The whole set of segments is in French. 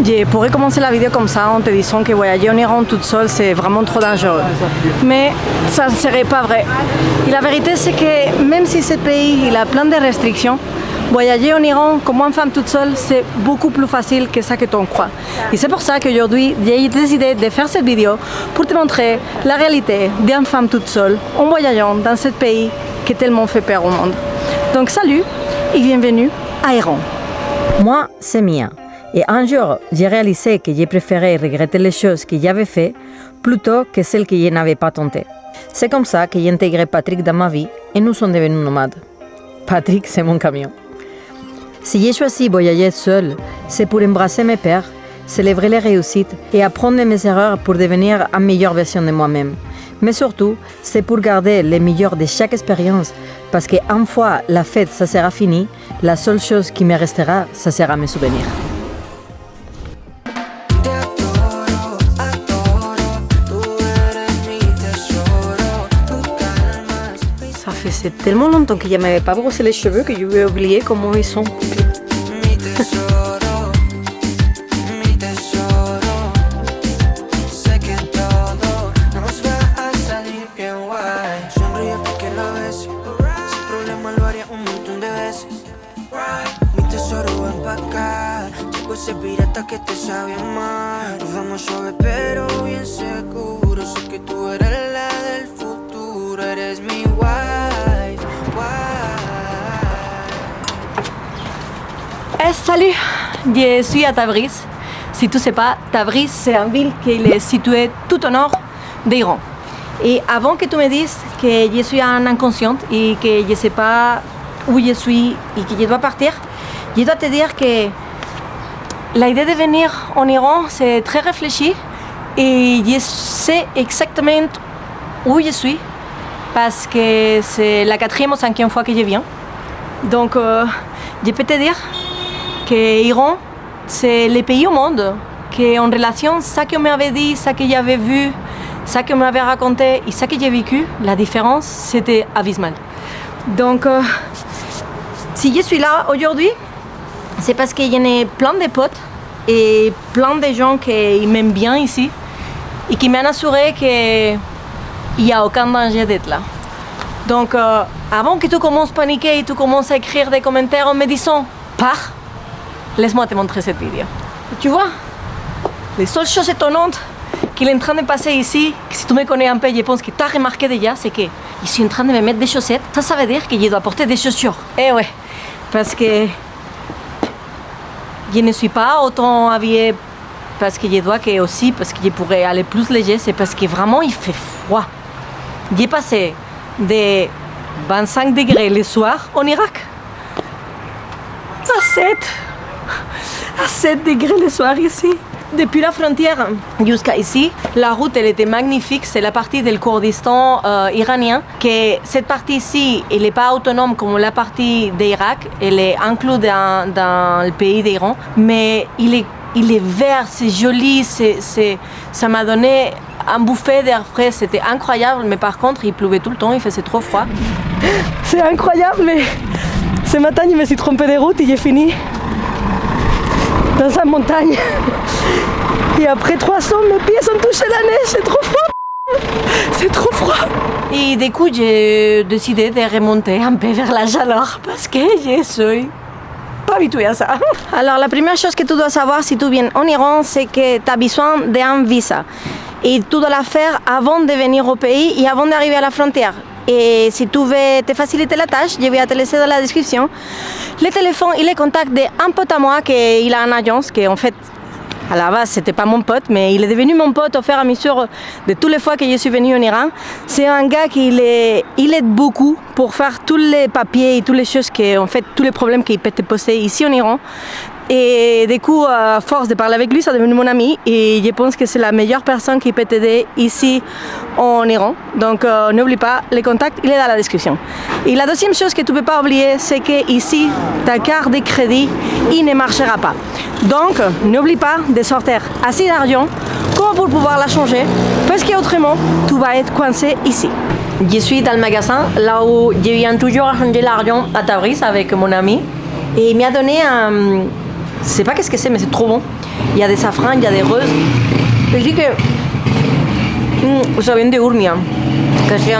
Je pourrais commencer la vidéo comme ça en te disant que voyager en Iran toute seule c'est vraiment trop dangereux. Mais ça ne serait pas vrai. Et la vérité c'est que même si ce pays il a plein de restrictions, voyager en Iran comme une femme toute seule c'est beaucoup plus facile que ça que tu en crois. Et c'est pour ça qu'aujourd'hui j'ai décidé de faire cette vidéo pour te montrer la réalité d'une femme toute seule en voyageant dans ce pays qui tellement fait peur au monde. Donc salut et bienvenue à Iran. Moi c'est Mia. Et un jour, j'ai réalisé que j'ai préféré regretter les choses que j'avais faites plutôt que celles que je n'avais pas tentées. C'est comme ça que j'ai intégré Patrick dans ma vie et nous sommes devenus nomades. Patrick, c'est mon camion. Si j'ai choisi voyager seul, c'est pour embrasser mes peurs, célébrer les réussites et apprendre de mes erreurs pour devenir une meilleure version de moi-même. Mais surtout, c'est pour garder le meilleur de chaque expérience, parce qu'une fois la fête ça sera fini, la seule chose qui me restera, ça sera mes souvenirs. C'est tellement longtemps que je n'avais pas brossé les cheveux que je vais oublier comment ils sont. Salut, je suis à Tabriz. Si tu ne sais pas, Tabriz c'est une ville qui est située tout au nord d'Iran. Et avant que tu me dises que je suis une inconsciente et que je ne sais pas où je suis et que je dois partir, je dois te dire que l'idée de venir en Iran c'est très réfléchi et je sais exactement où je suis parce que c'est la 4e ou 5e fois que je viens. Donc je peux te dire que l'Iran, c'est le pays au monde qui, en relation, ça qu'on m'avait dit, ça que j'avais vu, ça qu'on m'avait raconté et ça que j'ai vécu, la différence, c'était abysmal. Donc, si je suis là aujourd'hui, c'est parce qu'il y en a plein de potes et plein de gens qui m'aiment bien ici et qui m'ont assuré qu'il n'y a aucun danger d'être là. Donc, avant que tu commences à paniquer et tu commences à écrire des commentaires en me disant « Pars », laisse-moi te montrer cette vidéo. Tu vois, les seules choses étonnantes qu'il est en train de passer ici, que si tu me connais un peu, je pense que tu as remarqué déjà, c'est que je suis en train de me mettre des chaussettes. Ça veut dire que je dois porter des chaussures. Eh ouais, parce que je ne suis pas autant habillée parce que je dois que aussi, parce que je pourrais aller plus léger, c'est parce que vraiment il fait froid. J'ai passé de 25 degrés le soir en Irak à 7 degrés le soir ici. Depuis la frontière jusqu'à ici, la route elle était magnifique. C'est la partie du Kurdistan iranien. Que cette partie ici, elle n'est pas autonome comme la partie d'Irak. Elle est incluse dans le pays d'Iran. Mais il est vert, c'est joli. Ça m'a donné un bouffée d'air frais. C'était incroyable. Mais par contre, il pleuvait tout le temps. Il faisait trop froid. C'est incroyable, mais ce matin, je me suis trompée de route et j'ai fini dans une montagne. Et après 300, mes pieds sont touchés la neige, c'est trop froid. C'est trop froid. Et du coup, j'ai décidé de remonter un peu vers la chaleur parce que je suis pas habituée à ça. Alors, la première chose que tu dois savoir si tu viens en Iran, c'est que tu as besoin d'un visa. Et tu dois la faire avant de venir au pays et avant d'arriver à la frontière. Et si tu veux te faciliter la tâche, je vais te laisser dans la description le téléphone et les contacts d'un pote à moi qui a une agence, qui en fait, à la base, c'était pas mon pote, mais il est devenu mon pote au fur et à mesure de toutes les fois que je suis venue en Iran. C'est un gars qui il aide beaucoup pour faire tous les papiers et toutes les choses, en fait, tous les problèmes qu'il peut te poser ici en Iran. Et du coup, à force de parler avec lui, ça est devenu mon ami et je pense que c'est la meilleure personne qui peut t'aider ici en Iran. Donc n'oublie pas, les contacts, il est dans la description. Et la deuxième chose que tu ne peux pas oublier, c'est qu'ici, ta carte de crédit, il ne marchera pas. Donc n'oublie pas de sortir assez d'argent comme pour pouvoir la changer, parce qu'autrement, tu vas être coincé ici. Je suis dans le magasin, là où je viens toujours à changer l'argent à Tabriz avec mon ami. Et il m'a donné un... Je sais pas qu'est-ce que c'est, mais c'est trop bon. il y a des safrans, il y a des roses. Je dis que ça vient de Urmia, que c'est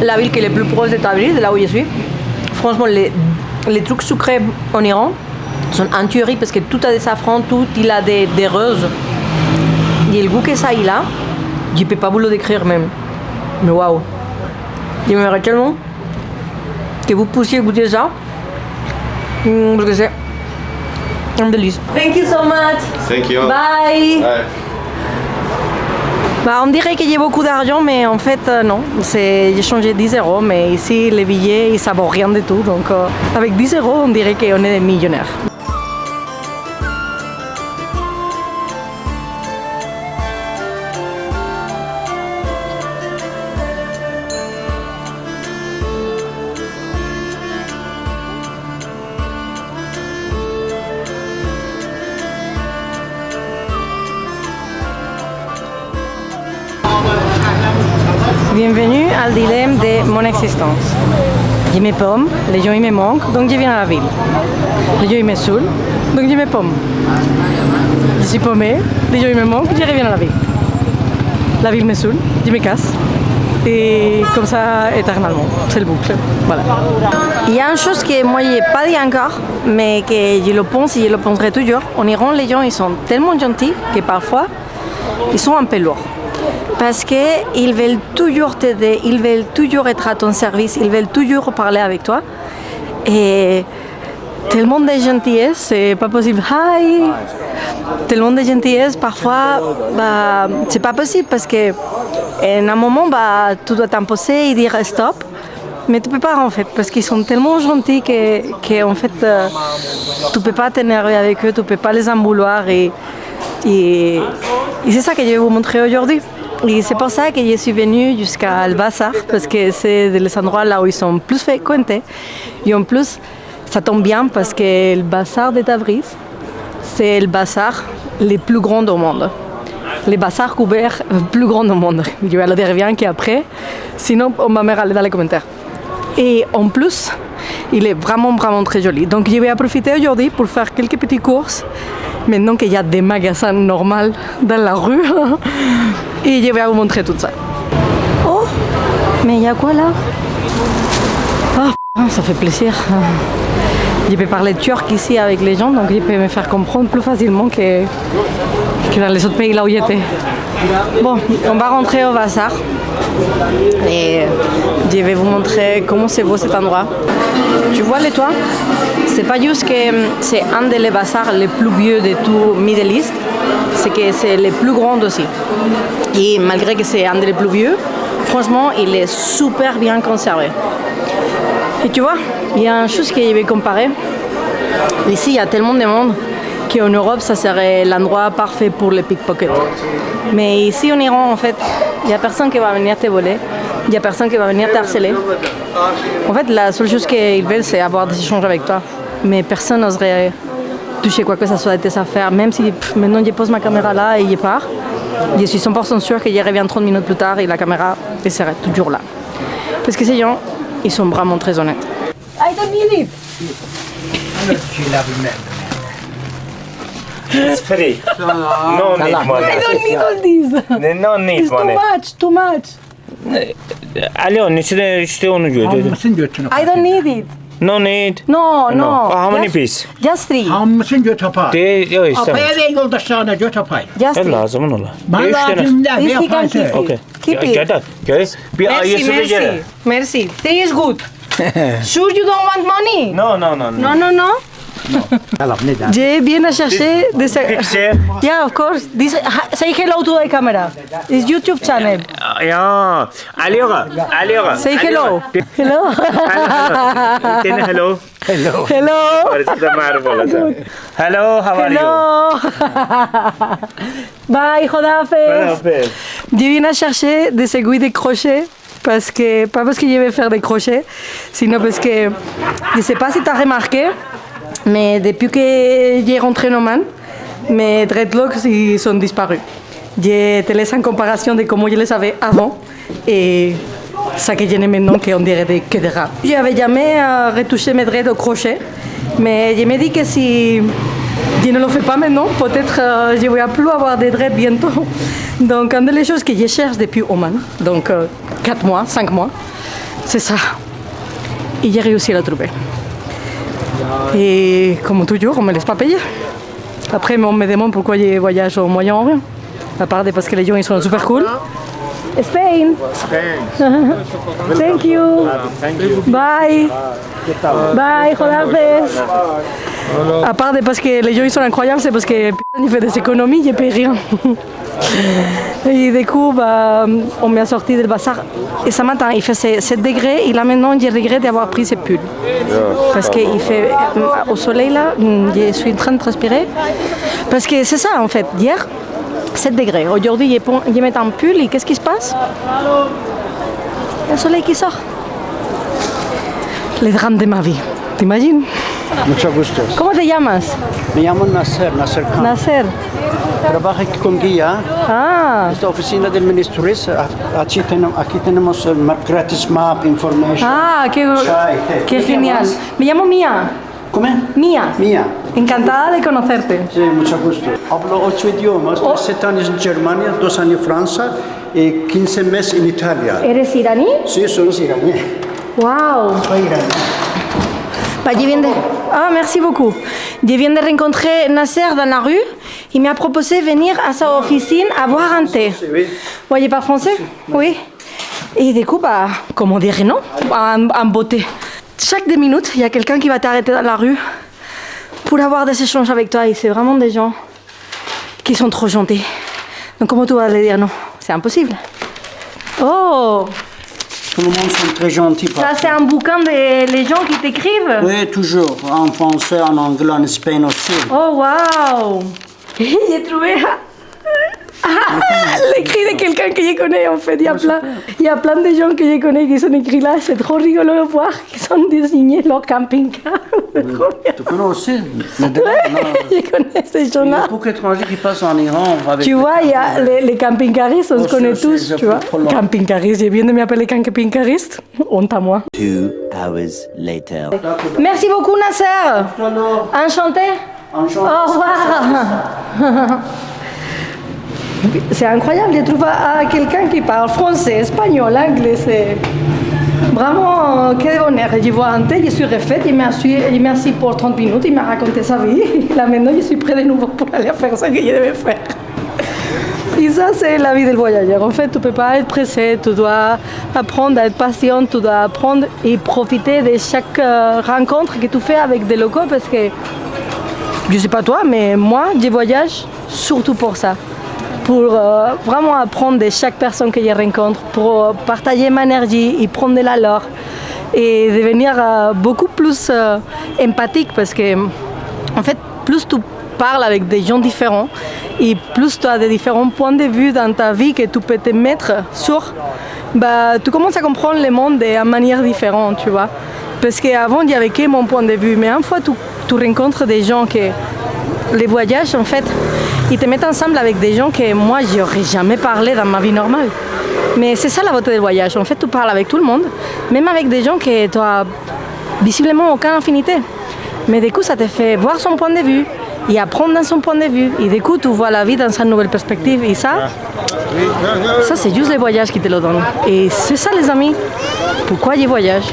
la ville qui est la plus proche de Tabriz, de là où je suis. Franchement, les trucs sucrés en Iran sont en tuerie parce que tout a des safrans, tout il a des roses. Et le goût que ça il a, je ne peux pas vous le décrire même. Mais waouh! J'aimerais tellement que vous puissiez goûter ça. Parce que c'est un délice. Thank you so much. Thank you. Bye. Bye. Bah, on dirait que j'ai beaucoup d'argent, mais en fait, non. J'ai changé 10 euros, mais ici, les billets, ils ne savent rien du tout. Donc, avec 10 euros, on dirait qu'on est des millionnaires. Bienvenue au dilemme de mon existence. J'ai mes pommes, les gens ils me manquent, donc je viens à la ville. Les gens ils me saoulent, donc j'ai mes pommes. Je suis paumée, les gens ils me manquent, je reviens à la ville. La ville me saoule, je me casse. Et comme ça, éternellement. C'est le boucle. Voilà. Il y a une chose que moi je n'ai pas dit encore, mais que je le pense et je le penserai toujours. En Iran, les gens ils sont tellement gentils que parfois, ils sont un peu lourds. Parce qu'ils veulent toujours t'aider, ils veulent toujours être à ton service, ils veulent toujours parler avec toi. Et tellement de gentillesse, c'est pas possible. Hi! Tellement de gentillesse, parfois, bah, c'est pas possible parce que en un moment, bah, tu dois t'imposer et dire stop. Mais tu peux pas en fait, parce qu'ils sont tellement gentils que en fait, tu peux pas t'énerver avec eux, tu peux pas les en vouloir. Et c'est ça que je vais vous montrer aujourd'hui. Et c'est pour ça que je suis venue jusqu'à le Bazar, parce que c'est les endroits là où ils sont plus fréquentés. Et en plus, ça tombe bien parce que le Bazar de Tabriz, c'est le bazar le plus grand au monde. Le bazar couverts le plus grand au monde. Je vais le dire bien qu'après, sinon on va me râler dans les commentaires. Et en plus, il est vraiment, vraiment très joli. Donc je vais profiter aujourd'hui pour faire quelques petites courses. Maintenant qu'il y a des magasins normaux dans la rue. Et je vais vous montrer tout ça. Oh, mais il y a quoi là? Oh, ça fait plaisir. Je peux parler turc ici avec les gens, donc je peux me faire comprendre plus facilement que dans les autres pays là où j'étais. Bon, on va rentrer au bazar. Et je vais vous montrer comment c'est beau cet endroit. Tu vois les toits? C'est pas juste que c'est un des bazars les plus vieux de tout Middle East, c'est que c'est le plus grand aussi. Et malgré que c'est un des plus vieux, franchement, il est super bien conservé. Et tu vois, il y a une chose que je vais comparer. Ici, il y a tellement de monde qu'en Europe, ça serait l'endroit parfait pour les pickpockets. Mais ici, en Iran, en fait, il n'y a personne qui va venir te voler. Il n'y a personne qui va venir t'harceler. En fait, la seule chose qu'ils veulent, c'est avoir des échanges avec toi. Mais personne n'oserait toucher quoi que ce soit de tes affaires. Même si maintenant, je pose ma caméra là et je pars, je suis 100% sûre que je reviens 30 minutes plus tard et la caméra elle sera toujours là. Parce que ces gens, ils sont vraiment très honnêtes. I don't need it. It's free. No need money. I don't need all this. No need It's too money. much, too much. Alon işte onu gördü. Almışsın götünü. I don't need it. No need. No. How many Just- piece? Just 3. Almışsın göt apay. De yok istemem. Apaya ve yoldaşlarına göt apay. Just Ne 3. lazım ona? Ben Üç tane. lazım da This bir he can apay. keep it. Okay. Keep it. Gel. Gel. Bir Merci, ayısı da gel. merci. Merci. 3 is good. Sure you don't want money? No. No. Yalan ne der? Je viens à chercher des... Picture. Yeah, of course. Say hello to the camera. It's YouTube channel. Ya. Alıyor. Say hello. Hello. Hello. Hello. Hello, how are you? Hello. Bye, Hodafes. Je viens à chercher des aiguilles de crochet. Pas parce que je vais faire des crochets, sinon parce que je ne sais pas si tu as remarqué, mais depuis que j'ai rentré en Oman, mes dreadlocks ils sont disparus. Je te laisse en comparaison de comment je les avais avant et ça que j'en ai maintenant qu'on dirait que des rats. Je n'avais jamais retouché mes dreads au crochet, mais je me dis que si Je ne le fais pas maintenant, peut-être je ne vais plus avoir des dreads bientôt. Donc, une des choses que je cherche depuis Oman, donc 4 mois, 5 mois, c'est ça. Et j'ai réussi à la trouver. Et comme toujours, on ne me laisse pas payer. Après, on me demande pourquoi je voyage au Moyen-Orient. À part parce que les gens ils sont super cool. Spain. Thank you. Bye. Bye. Jodafes. À part parce que les gens ils sont incroyables, c'est parce que il fait des économies, je ne paye rien. Et du coup, on m'a sorti du bazar. Et ce matin, il fait 7 degrés. Et là maintenant, je regrette d'avoir pris ce pull. Parce qu'il fait au soleil là, je suis en train de transpirer. Parce que c'est ça en fait. Hier, 7 degrés. Aujourd'hui, je mets un pull et qu'est-ce qui se passe? Le soleil qui sort. Le drame de ma vie. T'imagines? Mucho gusto. ¿Cómo te llamas? Me llamo Nasser Khan. Nasser. Trabajo aquí con guía. Ah. Esta oficina del ministro aquí tenemos gratis map, information. Ah, qué ¿Qué genial. llamas? Me llamo Mía. ¿Cómo? Mía. Mía. Encantada de conocerte. Sí, mucho gusto. Hablo 8 idiomas, 7 años en Germania, 2 años en Francia y 15 meses en Italia. ¿Eres iraní? Sí, soy iraní. Wow. Soy iraní. Ah, merci beaucoup. Je viens de rencontrer Nasser dans la rue. Il m'a proposé de venir à sa officine à boire un thé. Oui. Vous voyez pas français? Oui. Et du coup, comment dire non? En beauté. Chaque 2 minutes, il y a quelqu'un qui va t'arrêter dans la rue pour avoir des échanges avec toi. Et c'est vraiment des gens qui sont trop gentils. Donc comment tu vas le dire non? C'est impossible. Oh! Tout le monde sont très gentils. Ça, c'est un bouquin de les gens qui t'écrivent? Oui, toujours. En français, en anglais, en espagnol aussi. Oh, waouh! J'ai trouvé l'écrit de quelqu'un que je connais, en fait. Il y a plein de gens que je connais qui sont écrits là. C'est trop rigolo de voir qu'ils sont désignés leur camping-car. Tu connais aussi? Je connais ces Il y gens-là. a beaucoup d'étrangers qui passent en Iran. Avec Tu vois, il y a les camping-caristes, on se connaît aussi, tous, c'est tu vois. trop long. Camping-cariste, je viens de m'appeler camping-cariste. Honte à moi. 2 hours later. Merci beaucoup, Nasser. Enchanté. Enchanté. Au revoir. C'est incroyable de trouver quelqu'un qui parle français, espagnol, anglais. C'est vraiment quel bonheur. Je vois un thé, je suis refaite, il m'a assis pour 30 minutes, il m'a raconté sa vie. Là maintenant, je suis prête de nouveau pour aller faire ce que je devais faire. Et ça, c'est la vie del voyageur. En fait, tu ne peux pas être pressé, tu dois apprendre à être patient, tu dois apprendre et profiter de chaque rencontre que tu fais avec des locaux parce que, je ne sais pas toi, mais moi, je voyage surtout pour ça. Pour vraiment apprendre de chaque personne que je rencontre, pour partager mon énergie et prendre de la leur et devenir beaucoup plus empathique parce que, en fait, plus tu parles avec des gens différents et plus tu as des différents points de vue dans ta vie que tu peux te mettre sur, tu commences à comprendre le monde d'une manière différente, tu vois. Parce qu'avant, il n'y avait que mon point de vue, mais une fois tu rencontres des gens que les voyages, en fait, ils te mettent ensemble avec des gens que moi, je n'aurais jamais parlé dans ma vie normale. Mais c'est ça la beauté du voyage. En fait, tu parles avec tout le monde, même avec des gens que tu n'as visiblement aucune affinité. Mais du coup, ça te fait voir son point de vue et apprendre dans son point de vue. Et du coup, tu vois la vie dans une nouvelle perspective. Et ça c'est juste les voyages qui te le donnent. Et c'est ça, les amis. Pourquoi je voyage?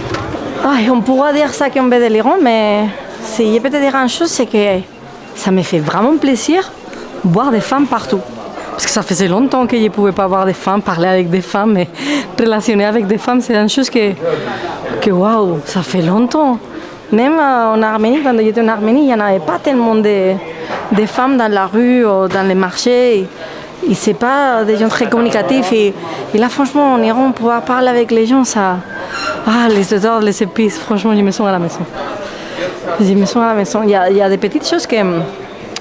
On pourra dire ça qu'on veut de l'Iran, mais si je peux te dire une chose, c'est que ça me fait vraiment plaisir voir des femmes partout. Parce que ça faisait longtemps que je ne pouvais pas voir des femmes, parler avec des femmes, mais relationner avec des femmes, c'est une chose que waouh, ça fait longtemps. Même en Arménie, quand j'étais en Arménie, il n'y en avait pas tellement de femmes dans la rue ou dans les marchés. Et c'est pas des gens très communicatifs. Et là, franchement, en Iran, pouvoir parler avec les gens, ça... les odeurs, les épices, franchement, je me sens à la maison. Je me sens à la maison. Il y a des petites choses que...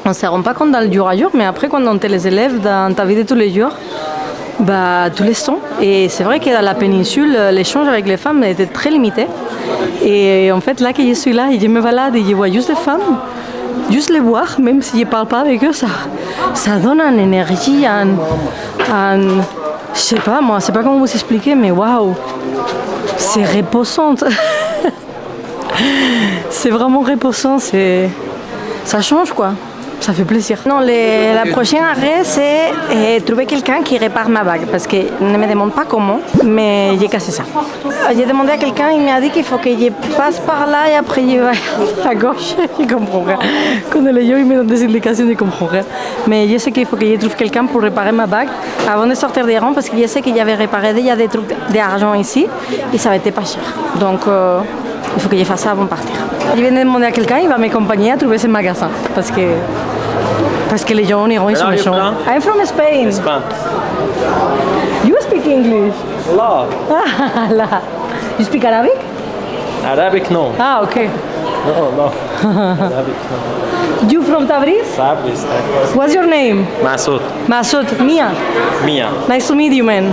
On ne se rend pas compte dans le jour à jour, mais après, quand on te les élève dans ta vie de tous les jours, tu les sens. Et c'est vrai que dans la péninsule, l'échange avec les femmes était très limité. Et en fait, là que je suis là, et je me balade et je vois juste des femmes, juste les voir, même si je ne parle pas avec eux, ça donne une énergie, je sais pas, moi, je ne sais pas comment vous expliquer, mais waouh, c'est reposant. C'est vraiment reposant, ça change quoi. Ça fait plaisir. Non, la prochaine arrêt, c'est trouver quelqu'un qui répare ma bague. Parce que ne me demande pas comment, mais j'ai cassé ça. J'ai demandé à quelqu'un, il m'a dit qu'il faut que je passe par là et après je vais à gauche. Je comprends rien. Quand les gens ils me donnent des indications, je comprends rien. Mais je sais qu'il faut que je trouve quelqu'un pour réparer ma bague avant de sortir des rangs parce que je sais qu'il y avait réparé déjà des trucs d'argent ici et ça avait été pas cher. Donc il faut que je fasse ça avant de partir. Je viens de demander à quelqu'un, il va m'accompagner à trouver ce magasin parce que les gens en Iran ils sont méchants. I'm from Spain. Spain. You speak English? Allah. Ah là. You speak Arabic? Arabic, no. Ah, ok. No. Arabic, no. You from Tabriz? Sabes, What's your name? Masoud. Masoud, Mia. Mia. Nice to meet you, man.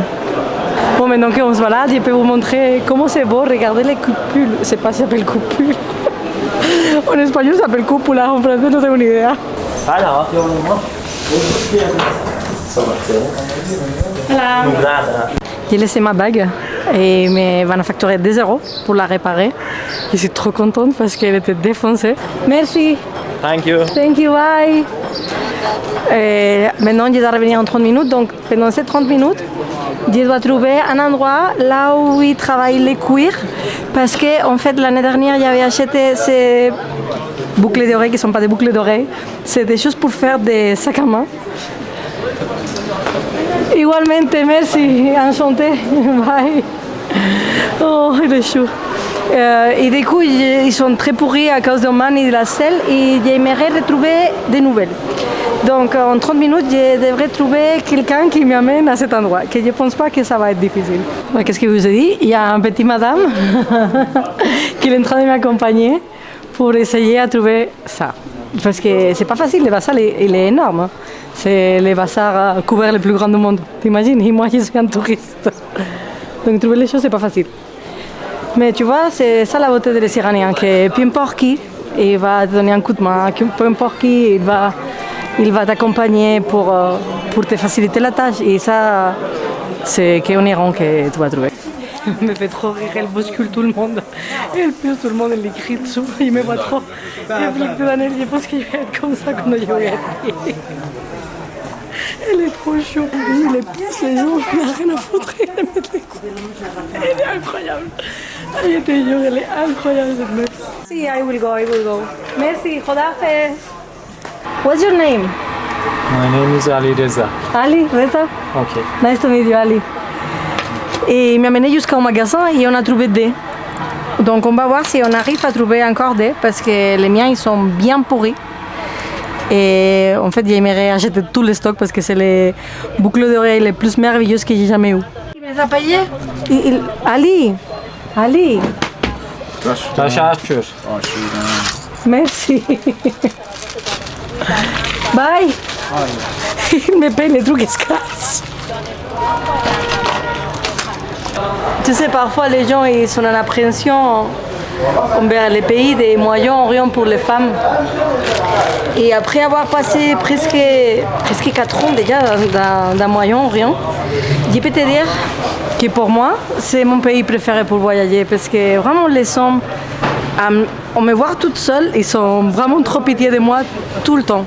Bon, maintenant qu'on se balade, je peux vous montrer comment c'est beau. Regardez les cupules. Je sais pas si ça s'appelle cupule. En espagnol, ça s'appelle cúpula. En français, no tengo ni idea. Voilà. J'ai laissé ma bague et me van facturer 2 € pour la réparer. Je suis trop contente parce qu'elle était défoncée. Merci. Thank you. Thank you, bye. Maintenant, je dois revenir en 30 minutes. Donc, pendant ces 30 minutes, je dois trouver un endroit là où ils travaillent les cuirs. Parce que, en fait, l'année dernière, j'avais acheté ces boucles d'oreilles qui ne sont pas des boucles d'oreilles. C'est des choses pour faire des sacs à main. Igualmente, merci. Enchanté. Bye. Oh, il est chaud. Et du coup, ils sont très pourris à cause de man et de la sel et j'aimerais retrouver des nouvelles. Donc, en 30 minutes, je devrais trouver quelqu'un qui m'amène à cet endroit, que je ne pense pas que ça va être difficile. Qu'est-ce que je vous ai dit? Il y a un petit madame qui est en train de m'accompagner pour essayer de trouver ça. Parce que c'est pas facile, le bazar il est énorme. Hein. C'est le bazar couvert le plus grand du monde, t'imagines? Et moi, je suis un touriste. Donc, trouver les choses, c'est pas facile. Mais tu vois, c'est ça la beauté des Iraniens, que peu importe qui, il va te donner un coup de main, peu importe qui, il va t'accompagner pour te faciliter la tâche. Et ça, c'est qu'en Iran que tu vas trouver. Il me fait trop rire, elle bouscule tout le monde. Elle pousse tout le monde, elle écrit dessous, il me voit trop. Je pense qu'il va être comme ça quand je vais être. Elle est trop chaude. Il les pousse les gens, il n'a rien à foutre, il les met les coups. Elle est incroyable. Je te jure, elle est incroyable cette meuf. Si, I will go. Merci, Khodafez. What's your name? My name is Ali Reza. Ali, Reza? Okay. Nice to meet you, Ali. Et il m'a amené jusqu'au magasin et on a trouvé des. Donc on va voir si on arrive à trouver encore des parce que les miens ils sont bien pourris. Et en fait j'aimerais acheter tout le stock parce que c'est les boucles d'oreilles les plus merveilleuses que j'ai jamais eues. Il me les a payées? Ali. Teşekkür. Merci. Bye. Il me paye les trucs escasses. Tu sais, parfois les gens ils sont en appréhension envers les pays des Moyen-Orient pour les femmes. Et après avoir passé presque 4 ans déjà dans Moyen-Orient, je peux te dire que pour moi, c'est mon pays préféré pour voyager parce que vraiment les hommes, on me voit toute seule, ils sont vraiment trop pitié de moi tout le temps.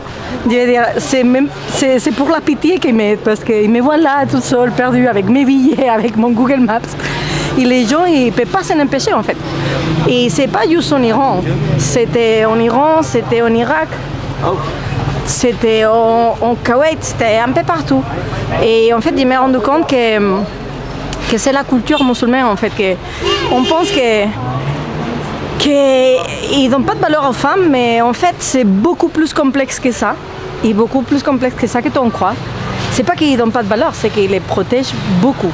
Je veux dire, c'est pour la pitié qu'ils m'aident parce qu'ils me voient là toute seule, perdue avec mes billets, avec mon Google Maps. Et les gens, ils ne peuvent pas s'en empêcher en fait. Et c'est pas juste en Iran. C'était en Iran, c'était en Irak, c'était en Koweït, c'était un peu partout. Et en fait, je me suis rendu compte que c'est la culture musulmane en fait. On pense qu'ils donnent pas de valeur aux femmes, mais en fait, c'est beaucoup plus complexe que ça. Et beaucoup plus complexe que ça que on croit. C'est pas qu'ils donnent pas de valeur, c'est qu'ils les protègent beaucoup.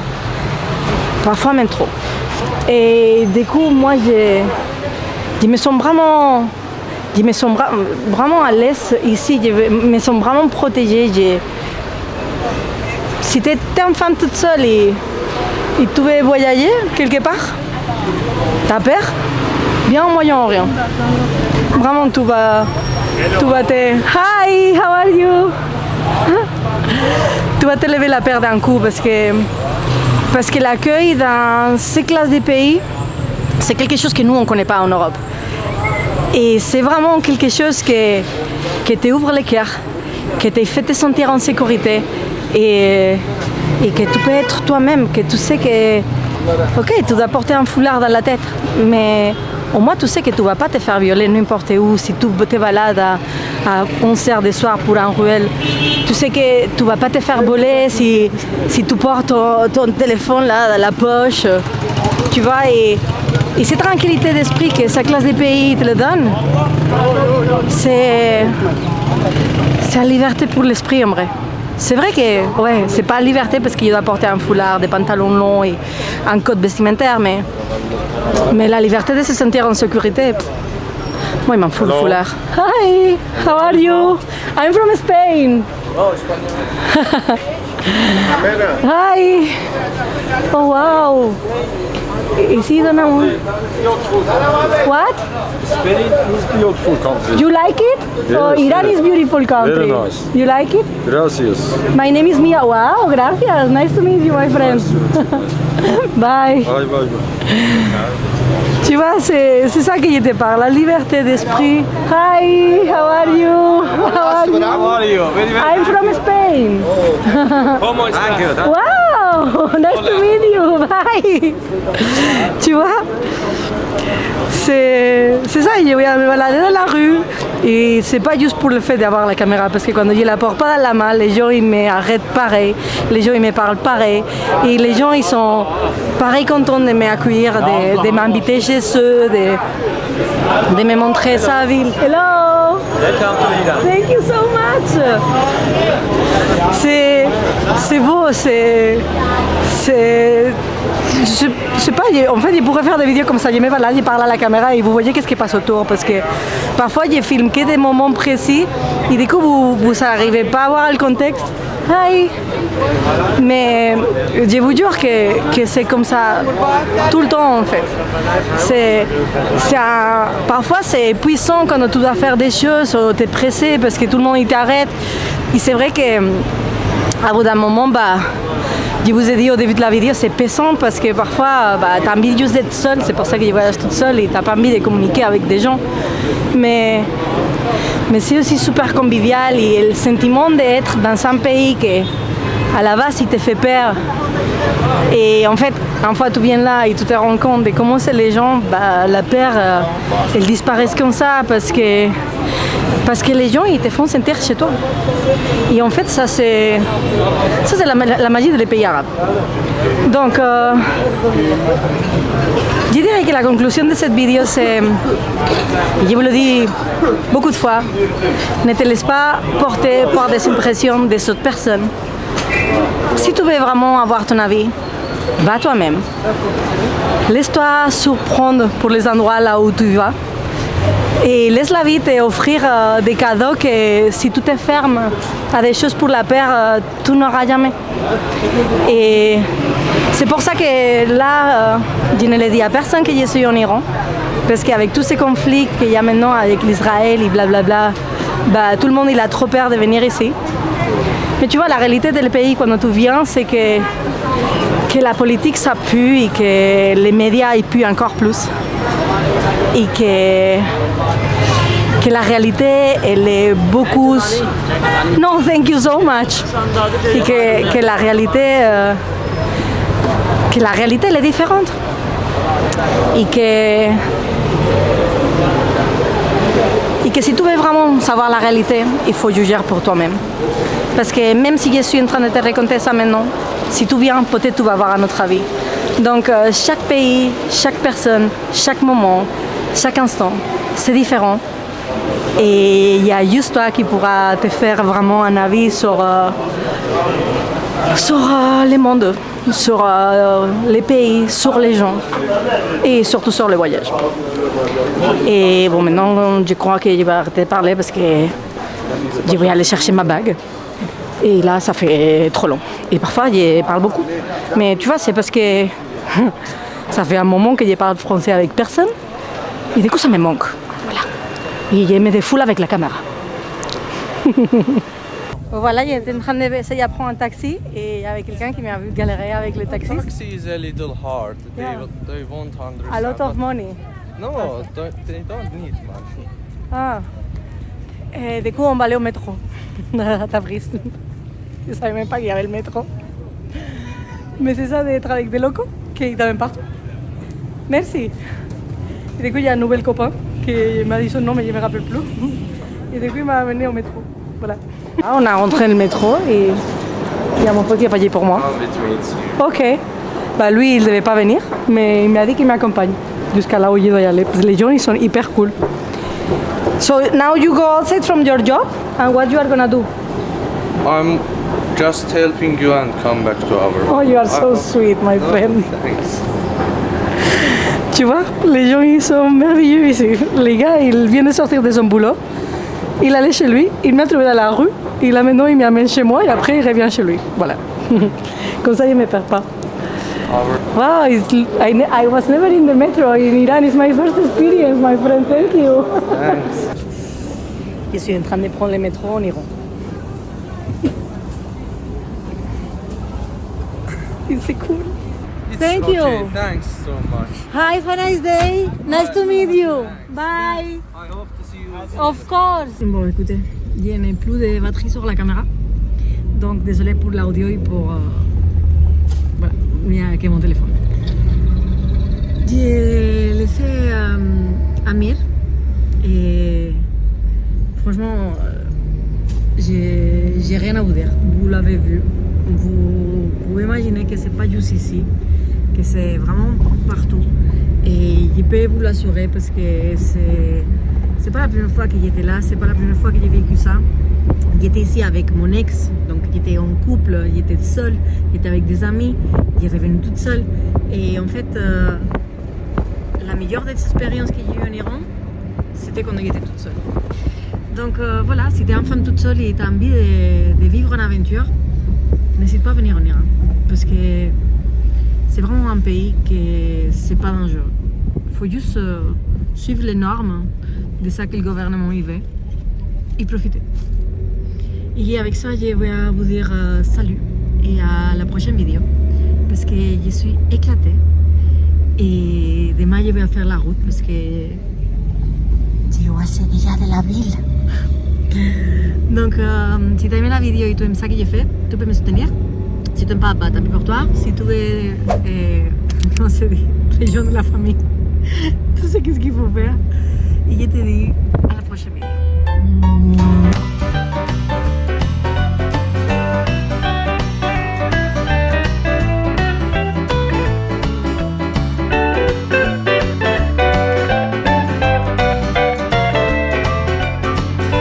Parfois même trop. Et du coup, moi, je me sens vraiment à l'aise ici. Je me sens vraiment protégée. Si tu étais une femme toute seule et tu veux voyager quelque part, t'as peur? Bien en Moyen-Orient. Vraiment, tout va te... Hi, how are you? Tu vas te lever la peur d'un coup parce que l'accueil dans ces classes de pays, c'est quelque chose que nous, on ne connaît pas en Europe. Et c'est vraiment quelque chose qui te ouvre le cœur, qui te fait te sentir en sécurité et que tu peux être toi-même, que tu sais que, ok, tu dois porter un foulard dans la tête, mais au moins tu sais que tu ne vas pas te faire violer n'importe où. Si tu te balades à 11h du soir pour un ruelle, tu sais que tu ne vas pas te faire voler si tu portes ton téléphone là dans la poche, tu vois. Et cette tranquillité d'esprit que sa classe de pays te le donne, c'est la liberté pour l'esprit en vrai. C'est vrai que ouais, c'est pas liberté parce qu'il doit porter un foulard, des pantalons longs et un code vestimentaire, mais la liberté de se sentir en sécurité, moi il m'en fout le foulard. Hi, how are you? I'm from Spain. Hi. Oh wow. Is he the one? What? Spain is a beautiful country. You like it? Yes, Oh, Iran is beautiful country. Very nice. You like it? Gracias. My name is Mia. Wow, gracias. Nice to meet you, my friend. Bye. Bye bye. Tu vois, c'est ça que je te parle, la liberté d'esprit. Hi, how are you? How are you? I'm from Spain. Wow, nice to meet you. Bye. Tu vois, c'est ça, je vais me balader dans la rue et c'est pas juste pour le fait d'avoir la caméra parce que quand je la porte pas dans la main, les gens ils m'arrêtent pareil, les gens ils me parlent pareil et les gens ils sont pareil contents de m'accueillir, de m'inviter chez eux, de me montrer sa ville. Hello! Thank you so much! C'est beau, je sais pas, en fait, je pourrais faire des vidéos comme ça, je me balade, je parle à la caméra et vous voyez qu'est-ce qui passe autour parce que parfois je filme que des moments précis et du coup vous n'arrivez pas à voir le contexte. Hi. Mais je vous jure que c'est comme ça tout le temps en fait. Parfois c'est puissant quand tu dois faire des choses, tu es pressé parce que tout le monde il t'arrête. Et c'est vrai que à bout d'un moment, je vous ai dit au début de la vidéo, c'est pesant parce que parfois tu as envie juste d'être seule, c'est pour ça que je voyage toute seule et tu n'as pas envie de communiquer avec des gens. Mais c'est aussi super convivial et le sentiment d'être dans un pays qui, à la base, il te fait peur. Et en fait, une fois tu viens là et tu te rends compte de comment c'est les gens, la peur, elle disparaît comme ça parce que les gens ils te font sentir chez toi. Et en fait, ça c'est la magie des pays arabes. Donc, je dirais que la conclusion de cette vidéo c'est, je vous le dis beaucoup de fois, ne te laisse pas porter par des impressions des autres personnes. Si tu veux vraiment avoir ton avis, va toi-même. Laisse-toi surprendre pour les endroits là où tu vas. Et laisse la vie t'offrir des cadeaux que si tu te fermes à des choses pour la peur, tu n'auras jamais. Et c'est pour ça que là, je ne le dis à personne que je suis en Iran. Parce qu'avec tous ces conflits qu'il y a maintenant avec l'Israël et blablabla, tout le monde il a trop peur de venir ici. Mais tu vois, la réalité du pays quand tu viens, c'est que la politique ça pue et que les médias ils puent encore plus. Et que la réalité elle est beaucoup no thank you so much et que la réalité elle est différente et que si tu veux vraiment savoir la réalité il faut juger pour toi-même parce que même si je suis en train de te raconter ça maintenant, si tu viens peut-être tu vas avoir un autre avis. Donc chaque pays, chaque personne, chaque moment, chaque instant, c'est différent. Et il y a juste toi qui pourra te faire vraiment un avis sur le monde, sur les pays, sur les gens et surtout sur le voyage. Et bon, maintenant, je crois que je vais arrêter de parler parce que je vais aller chercher ma bague. Et là, ça fait trop long. Et parfois, je parle beaucoup. Mais tu vois, c'est parce que ça fait un moment que je parle français avec personne. Et du coup, ça me manque. Voilà. Et je me défoule avec la caméra. Voilà, j'étais en train d'essayer de prendre un taxi et il y avait quelqu'un qui m'a vu galérer avec le taxi. Taxi is a little hard. Yeah. They won't understand. A lot of money. No, they don't need money. Ah. Et du coup, on va aller au métro. À Tabriz. Je savais même pas qu'il y avait le métro. Mais c'est ça d'être avec des locaux qui t'amènent partout. Merci. Et du coup, il y a un nouvel copain qui m'a dit son nom, mais je ne me rappelle plus. Et du coup, il m'a amené au métro. Voilà. Ah, on a rentré le métro et il y a mon pote qui a payé pour moi. Ok. Bah, lui, il ne devait pas venir, mais il m'a dit qu'il m'accompagne jusqu'à là où je dois y aller. Parce que les gens, ils sont hyper cool. So now you go outside from your job, and what you are gonna do? I'm just helping you and come back to our Oh, you are so sweet, my friend. Thanks. Tu vois, les gens, ils sont merveilleux ici. Les gars, il vient de sortir de son boulot. Il allait chez lui, il m'a trouvé dans la rue. Et là, maintenant, il m'amène chez moi et après, il revient chez lui. Voilà. Comme ça, je ne me perds pas. Wow, I was never in the metro in Iran. It's my first experience, my friend. Thank you. Thanks. Je suis en train de prendre le métro en Iran. C'est cool. Thank Okay, you. thanks so much. Hi, have a nice day. Nice to meet you. Bye. I hope to see you. Of course. Bon, écoutez, il n'y a plus de batterie sur la caméra. Donc, désolé pour l'audio et pour... voilà, il n'y a que mon téléphone. J'ai laissé Amir et franchement, j'ai rien à vous dire. Vous l'avez vu. Vous pouvez imaginer que c'est pas juste ici, que c'est vraiment partout. Et je peux vous l'assurer parce que c'est pas la première fois que j'étais là, c'est pas la première fois que j'ai vécu ça. J'étais ici avec mon ex, donc j'étais en couple, j'étais seule, j'étais avec des amis, j'ai revenu toute seule. Et en fait, la meilleure des expériences que j'ai eues en Iran, c'était quand j'étais toute seule. Donc voilà, si tu es une femme toute seule et tu as envie de vivre une aventure, n'hésite pas à venir en Iran. Parce que c'est vraiment un pays que c'est pas dangereux. Il faut juste suivre les normes de ça que le gouvernement y veut et profiter. Et avec ça, je vais vous dire salut et à la prochaine vidéo. Parce que je suis éclatée. Et demain, je vais faire la route parce que je vois c'est déjà de la ville. Donc, si tu as aimé la vidéo et tu aimes ça que j'ai fait, tu peux me soutenir. Si tu n'aimes pas, bah, tant pis pour toi. Si tu veux, comment se dit, les gens de la famille, tu sais qu'est-ce qu'il faut faire. Et je te dis à la prochaine vidéo.